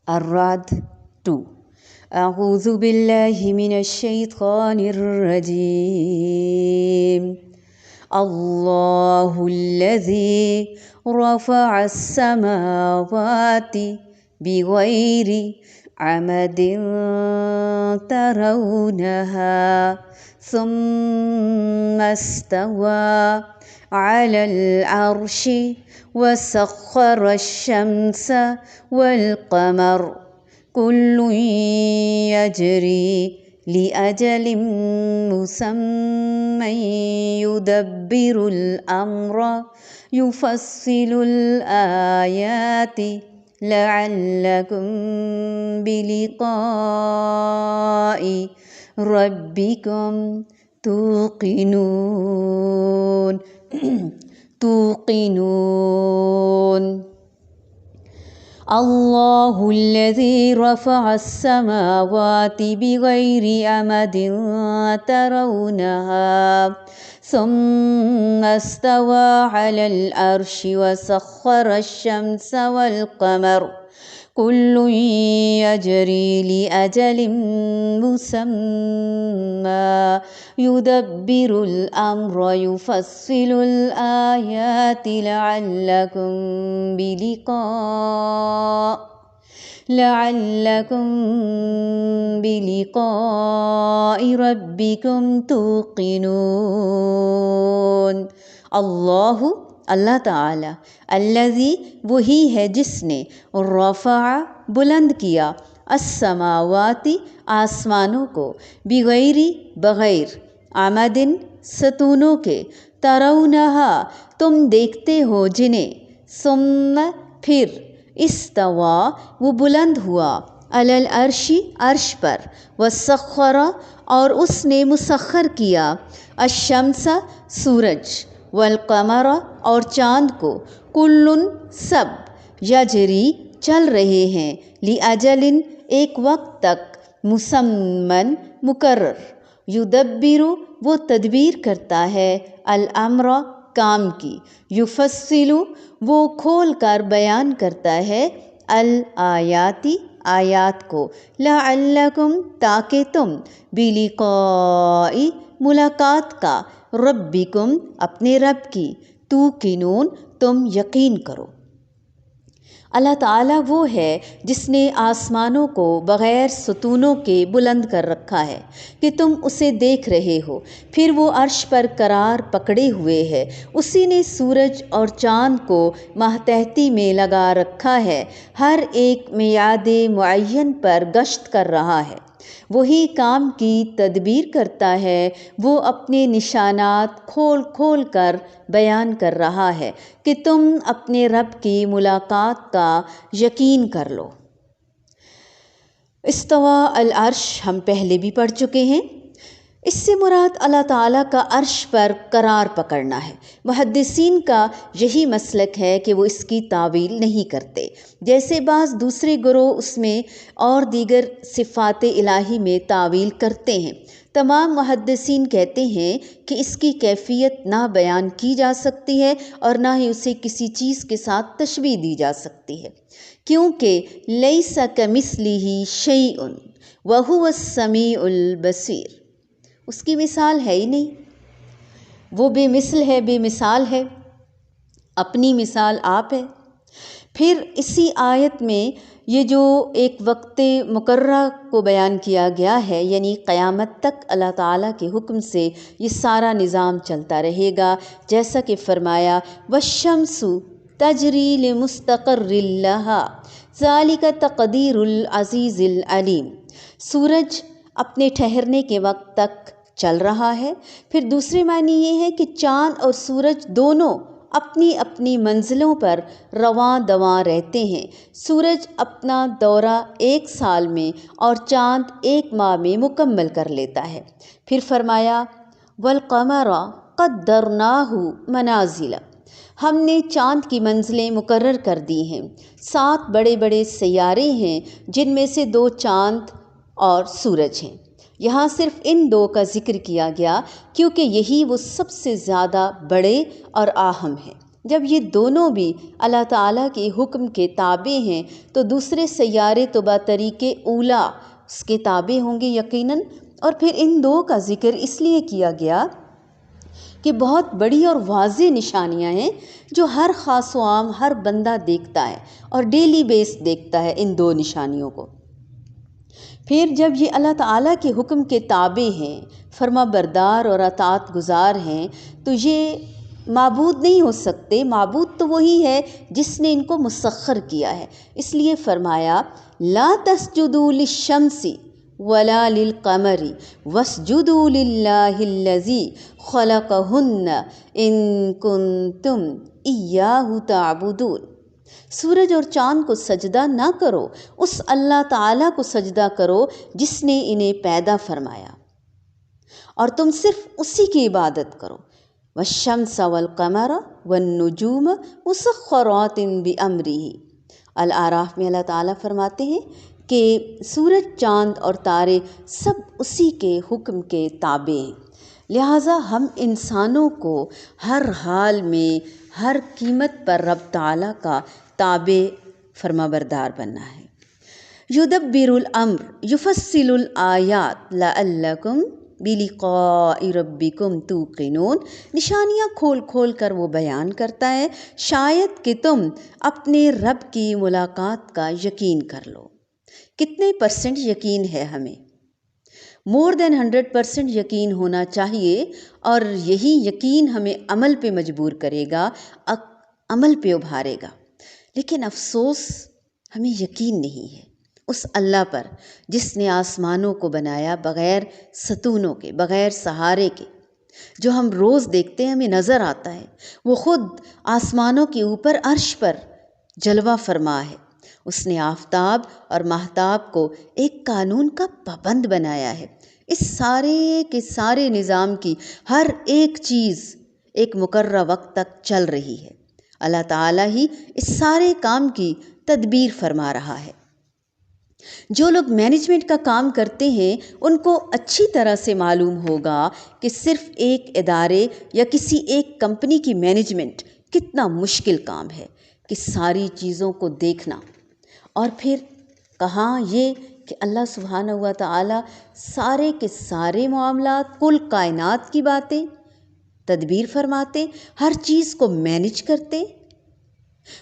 الرعد 2. أعوذ بالله من الشيطان الرجيم. الله الذي رفع السماوات بغير عمد ترونها ثم استوى على العرش وسخر الشمس والقمر كل يجري لأجل مسمى يدبر الأمر يفصل الآيات لعلكم بلقاء ربكم توقنون. الله الذي رفع السماوات بغير عمد ترونها ثم استوى على العرش وسخر الشمس والقمر كل يجري لأجل مسمى يدبر الأمر يفصل الآيات لعلكم بلقاء ربكم توقنون. اللہ تعالی، الذی وہی ہے جس نے رفع بلند کیا، السماواتی آسمانوں کو، بغیر عمدن ستونوں کے، ترونہا تم دیکھتے ہو جنہیں، ثم پھر، استوا وہ بلند ہوا، علی العرش عرش پر، وسخر اور اس نے مسخر کیا، الشمس سورج، والقمر اور چاند کو، کلن سب، یجری چل رہے ہیں، لأجل ایک وقت تک، مسمن مقرر، یدبر وہ تدبیر کرتا ہے، الامر کام کی، یفصل وہ کھول کر بیان کرتا ہے، الآیاتی آیات کو، لعلکم تاکہ تم، بلقاء ملاقات کا، ربکم اپنے رب کی، توقنون تم یقین کرو. اللہ تعالیٰ وہ ہے جس نے آسمانوں کو بغیر ستونوں کے بلند کر رکھا ہے کہ تم اسے دیکھ رہے ہو، پھر وہ عرش پر قرار پکڑے ہوئے ہے. اسی نے سورج اور چاند کو ماتحتی میں لگا رکھا ہے، ہر ایک میعاد معین پر گشت کر رہا ہے. وہی کام کی تدبیر کرتا ہے، وہ اپنے نشانات کھول کھول کر بیان کر رہا ہے کہ تم اپنے رب کی ملاقات کا یقین کر لو. استوا العرش ہم پہلے بھی پڑھ چکے ہیں. اس سے مراد اللہ تعالیٰ کا عرش پر قرار پکڑنا ہے. محدثین کا یہی مسلک ہے کہ وہ اس کی تعویل نہیں کرتے، جیسے بعض دوسرے گروہ اس میں اور دیگر صفات الہی میں تعویل کرتے ہیں. تمام محدثین کہتے ہیں کہ اس کی کیفیت نہ بیان کی جا سکتی ہے اور نہ ہی اسے کسی چیز کے ساتھ تشبیہ دی جا سکتی ہے، کیونکہ لیس کمثلہ شیء وہو السمیع البصیر، اس کی مثال ہے ہی نہیں، وہ بے مثل ہے، بے مثال ہے، اپنی مثال آپ ہے. پھر اسی آیت میں یہ جو ایک وقت مقررہ کو بیان کیا گیا ہے، یعنی قیامت تک اللہ تعالیٰ کے حکم سے یہ سارا نظام چلتا رہے گا، جیسا کہ فرمایا والشمس تجری لمستقر لہا ذالک تقدیر العزیز العلیم. سورج اپنے ٹھہرنے کے وقت تک چل رہا ہے. پھر دوسرے معنی یہ ہے کہ چاند اور سورج دونوں اپنی اپنی منزلوں پر رواں دواں رہتے ہیں. سورج اپنا دورہ 1 سال میں اور چاند 1 ماہ میں مکمل کر لیتا ہے. پھر فرمایا والقمر قدرناہ منازل، ہم نے چاند کی منزلیں مقرر کر دی ہیں. 7 بڑے بڑے سیارے ہیں جن میں سے 2 چاند اور سورج ہیں. یہاں صرف ان 2 کا ذکر کیا گیا کیونکہ یہی وہ سب سے زیادہ بڑے اور اہم ہیں. جب یہ دونوں بھی اللہ تعالیٰ کے حکم کے تابع ہیں تو دوسرے سیارے تو بطریق اولا اس کے تابع ہوں گے یقیناً۔ اور پھر ان دو کا ذکر اس لیے کیا گیا کہ بہت بڑی اور واضح نشانیاں ہیں جو ہر خاص و عام ہر بندہ دیکھتا ہے اور ڈیلی بیس دیکھتا ہے ان دو نشانیوں کو۔ پھر جب یہ اللہ تعالیٰ کے حکم کے تابع ہیں، فرما بردار اور اطاعت گزار ہیں، تو یہ معبود نہیں ہو سکتے۔ معبود تو وہی ہے جس نے ان کو مسخر کیا ہے۔ اس لیے فرمایا لا تسجدوا للشمس ولا للقمر واسجدوا للہ الذی خلقہن ان کنتم ایاہ تعبدون۔ سورج اور چاند کو سجدہ نہ کرو، اس اللہ تعالیٰ کو سجدہ کرو جس نے انہیں پیدا فرمایا اور تم صرف اسی کی عبادت کرو۔ والشمس والقمر والنجوم مسخرات بامرہ۔ الاعراف میں اللہ تعالیٰ فرماتے ہیں کہ سورج، چاند اور تارے سب اسی کے حکم کے تابع ہیں، لہٰذا ہم انسانوں کو ہر حال میں ہر قیمت پر رب تعالیٰ کا تابع فرما بردار بننا ہے۔ یدبر الامر یفصل الآیات لعلکم بلقاء ربکم توقنون۔ نشانیاں کھول کھول کر وہ بیان کرتا ہے شاید کہ تم اپنے رب کی ملاقات کا یقین کر لو۔ کتنے % یقین ہے ہمیں؟ مور دین 100% یقین ہونا چاہیے، اور یہی یقین ہمیں عمل پہ مجبور کرے گا، عمل پہ ابھارے گا۔ لیکن افسوس ہمیں یقین نہیں ہے اس اللہ پر جس نے آسمانوں کو بنایا بغیر ستونوں کے، بغیر سہارے کے، جو ہم روز دیکھتے ہیں، ہمیں نظر آتا ہے۔ وہ خود آسمانوں کے اوپر عرش پر جلوہ فرما ہے۔ اس نے آفتاب اور ماہتاب کو ایک قانون کا پابند بنایا ہے۔ اس سارے کے سارے نظام کی ہر ایک چیز ایک مقررہ وقت تک چل رہی ہے۔ اللہ تعالیٰ ہی اس سارے کام کی تدبیر فرما رہا ہے۔ جو لوگ مینجمنٹ کا کام کرتے ہیں ان کو اچھی طرح سے معلوم ہوگا کہ صرف ایک ادارے یا کسی ایک کمپنی کی مینجمنٹ کتنا مشکل کام ہے، کہ ساری چیزوں کو دیکھنا، اور پھر کہاں یہ کہ اللہ سبحانہ و تعالیٰ سارے کے سارے معاملات، کل کائنات کی باتیں تدبیر فرماتے، ہر چیز کو مینج کرتے۔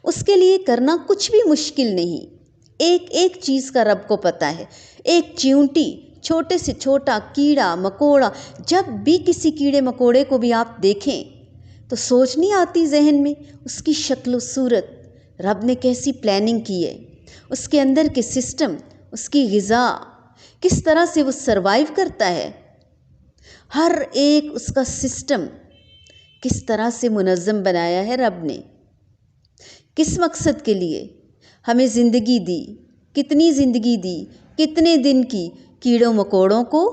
اس کے لیے کرنا کچھ بھی مشکل نہیں۔ ایک ایک چیز کا رب کو پتہ ہے۔ ایک چیونٹی، چھوٹے سے چھوٹا کیڑا مکوڑا، جب بھی کسی کیڑے مکوڑے کو بھی آپ دیکھیں تو سوچ نہیں آتی ذہن میں اس کی شکل و صورت رب نے کیسی پلاننگ کی ہے، اس کے اندر کے سسٹم، اس کی غذا، کس طرح سے وہ سروائیو کرتا ہے، ہر ایک اس کا سسٹم کس طرح سے منظم بنایا ہے رب نے۔ کس مقصد کے لیے ہمیں زندگی دی، کتنی زندگی دی، کتنے دن کی، کیڑوں مکوڑوں کو،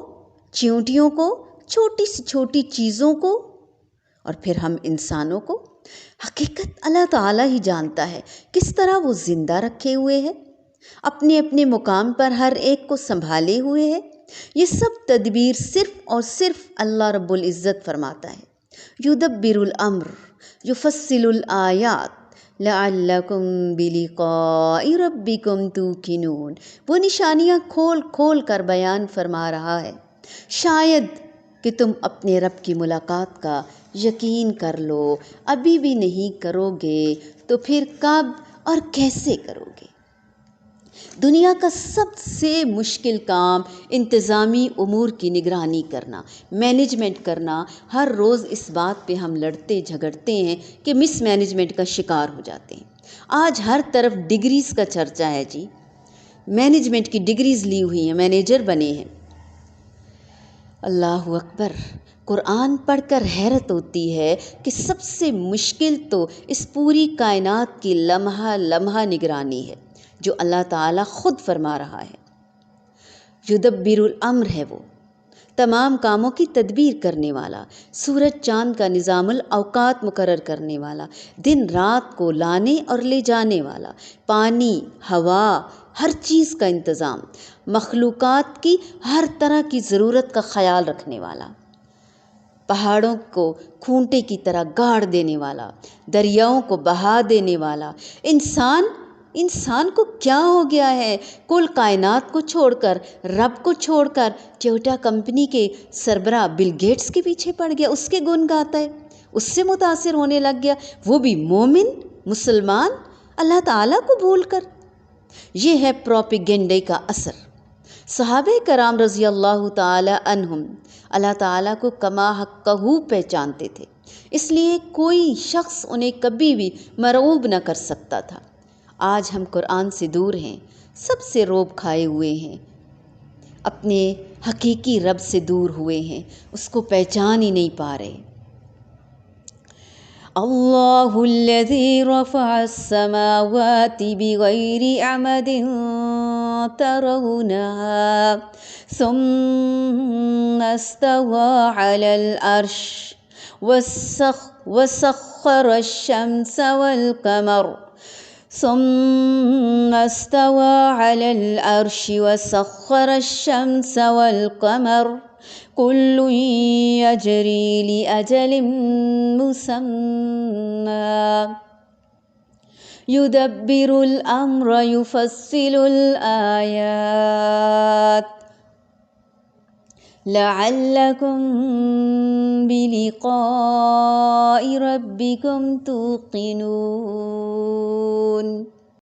چیونٹیوں کو، چھوٹی سی چھوٹی چیزوں کو، اور پھر ہم انسانوں کو۔ حقیقت اللہ تعالیٰ ہی جانتا ہے کس طرح وہ زندہ رکھے ہوئے ہے، اپنے اپنے مقام پر ہر ایک کو سنبھالے ہوئے ہے۔ یہ سب تدبیر صرف اور صرف اللہ رب العزت فرماتا ہے۔ یدبر الامر یفصل الآیات لعلکم بلقاء ربکم توقنون۔ وہ نشانیاں کھول کھول کر بیان فرما رہا ہے شاید کہ تم اپنے رب کی ملاقات کا یقین کر لو۔ ابھی بھی نہیں کرو گے تو پھر کب اور کیسے کرو گے؟ دنیا کا سب سے مشکل کام انتظامی امور کی نگرانی کرنا، مینجمنٹ کرنا۔ ہر روز اس بات پہ ہم لڑتے جھگڑتے ہیں کہ مس مینجمنٹ کا شکار ہو جاتے ہیں۔ آج ہر طرف ڈگریز کا چرچا ہے جی، مینجمنٹ کی ڈگریز لی ہوئی ہیں، مینیجر بنے ہیں۔ اللہ اکبر! قرآن پڑھ کر حیرت ہوتی ہے کہ سب سے مشکل تو اس پوری کائنات کی لمحہ لمحہ نگرانی ہے جو اللہ تعالیٰ خود فرما رہا ہے۔ یدبر الامر ہے، وہ تمام کاموں کی تدبیر کرنے والا، سورج چاند کا نظام الاوقات مقرر کرنے والا، دن رات کو لانے اور لے جانے والا، پانی، ہوا، ہر چیز کا انتظام، مخلوقات کی ہر طرح کی ضرورت کا خیال رکھنے والا۔ پہاڑوں کو کھونٹے کی طرح گاڑ دینے والا، دریاؤں کو بہا دینے والا۔ انسان کو کیا ہو گیا ہے؟ کل کائنات کو چھوڑ کر، رب کو چھوڑ کر ٹویوٹا کمپنی کے سربراہ بل گیٹس کے پیچھے پڑ گیا، اس کے گن گاتا ہے، اس سے متاثر ہونے لگ گیا، وہ بھی مومن مسلمان، اللہ تعالیٰ کو بھول کر۔ یہ ہے پروپیگنڈے کا اثر۔ صحابہ کرام رضی اللہ تعالی عنہم اللہ تعالیٰ کو کما حقہ پہچانتے تھے، اس لیے کوئی شخص انہیں کبھی بھی مرعوب نہ کر سکتا تھا۔ آج ہم قرآن سے دور ہیں، سب سے روب کھائے ہوئے ہیں، اپنے حقیقی رب سے دور ہوئے ہیں، اس کو پہچان ہی نہیں پا رہے۔ اللہ الذی رفع السماوات بغیر عمد ترونها ثم استوى على العرش وسخر الشمس والقمر ثم استوى على العرش وسخر الشمس والقمر كل يجري لأجل مسمى يدبر الأمر يفصل الآيات لعلكم بلقاء ربكم توقنون۔